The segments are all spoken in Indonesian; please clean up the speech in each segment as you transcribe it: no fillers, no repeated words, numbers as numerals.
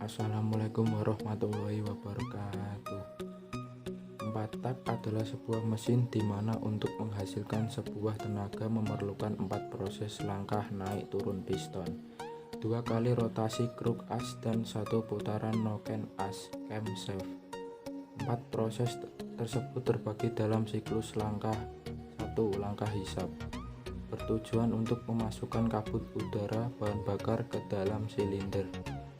Assalamualaikum warahmatullahi wabarakatuh. 4 tak adalah sebuah mesin di mana untuk menghasilkan sebuah tenaga memerlukan 4 proses langkah naik turun piston, 2 kali rotasi kruk as dan 1 putaran noken as camshaft. 4 proses tersebut terbagi dalam siklus langkah 1. Langkah hisap bertujuan untuk memasukkan kabut udara bahan bakar ke dalam silinder.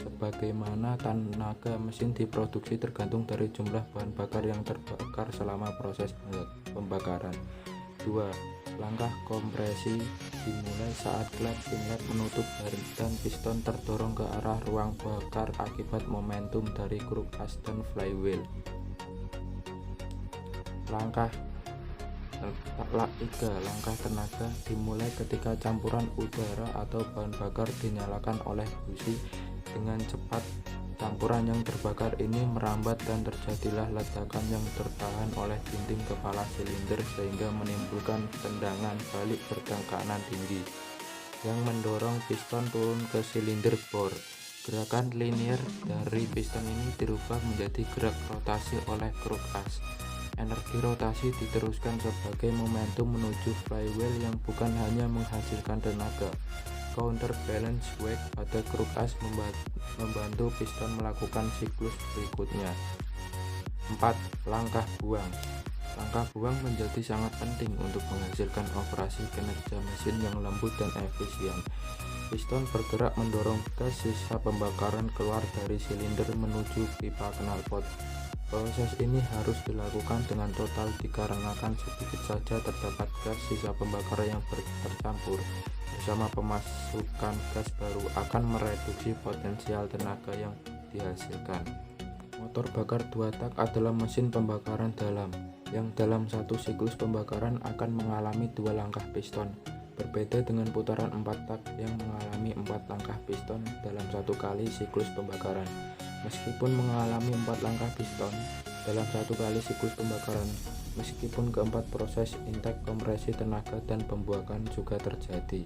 Sebagaimana tenaga mesin diproduksi tergantung dari jumlah bahan bakar yang terbakar selama proses pembakaran. 2. Langkah kompresi dimulai saat klep inlet menutup dan piston terdorong ke arah ruang bakar akibat momentum dari kruk as dan flywheel. Langkah 3. Langkah tenaga dimulai ketika campuran udara atau bahan bakar dinyalakan oleh busi dengan cepat. Campuran yang terbakar ini merambat dan terjadilah ledakan yang tertahan oleh dinding kepala silinder sehingga menimbulkan tendangan balik bertekanan tinggi yang mendorong piston turun ke silinder bor. Gerakan linier dari piston ini dirubah menjadi gerak rotasi oleh kruk as. Energi rotasi diteruskan sebagai momentum menuju flywheel yang bukan hanya menghasilkan tenaga. Counterbalance weight pada kruk as membantu piston melakukan siklus berikutnya. 4. Langkah buang. Langkah buang menjadi sangat penting untuk menghasilkan operasi kinerja mesin yang lembut dan efisien. Piston bergerak mendorong gas sisa pembakaran keluar dari silinder menuju pipa knalpot. Proses ini harus dilakukan dengan total dikarenakan sedikit saja terdapat gas sisa pembakar yang tercampur bersama pemasukan gas baru akan mereduksi potensial tenaga yang dihasilkan. Motor bakar 2 tak adalah mesin pembakaran dalam yang dalam satu siklus pembakaran akan mengalami 2 langkah piston. Berbeda dengan putaran 4 tak yang mengalami 4 langkah piston dalam satu kali siklus pembakaran. Meskipun mengalami 4 langkah piston dalam satu kali siklus pembakaran, meskipun keempat proses intake, kompresi, tenaga, dan pembuangan juga terjadi.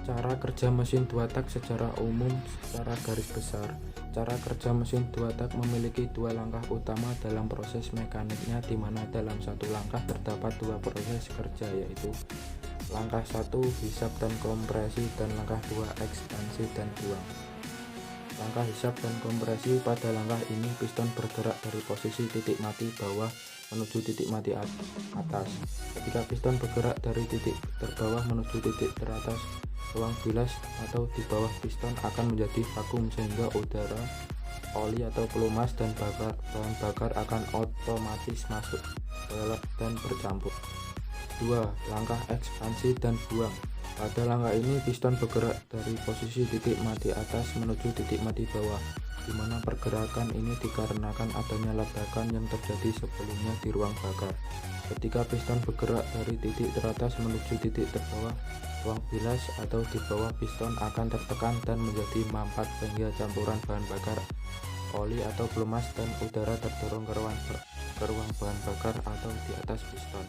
Cara kerja mesin 2 tak secara umum secara garis besar. Cara kerja mesin 2 tak memiliki 2 langkah utama dalam proses mekaniknya, di mana dalam satu langkah terdapat 2 proses kerja, yaitu langkah 1 hisap dan kompresi dan langkah 2 ekspansi dan buang. Langkah hisap dan kompresi. Pada langkah ini piston bergerak dari posisi titik mati bawah menuju titik mati atas. Ketika piston bergerak dari titik terbawah menuju titik teratas, ruang bilas atau di bawah piston akan menjadi vakum sehingga udara, oli atau pelumas dan bahan bakar akan otomatis masuk dan bercampur. 2. Langkah ekspansi dan buang. Pada langkah ini piston bergerak dari posisi titik mati atas menuju titik mati bawah, di mana pergerakan ini dikarenakan adanya ledakan yang terjadi sebelumnya di ruang bakar. Ketika piston bergerak dari titik teratas menuju titik terbawah, ruang bilas atau di bawah piston akan tertekan dan menjadi mampat sehingga campuran bahan bakar, oli atau pelumas dan udara terdorong ke ruang bahan bakar atau di atas piston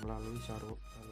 melalui saluran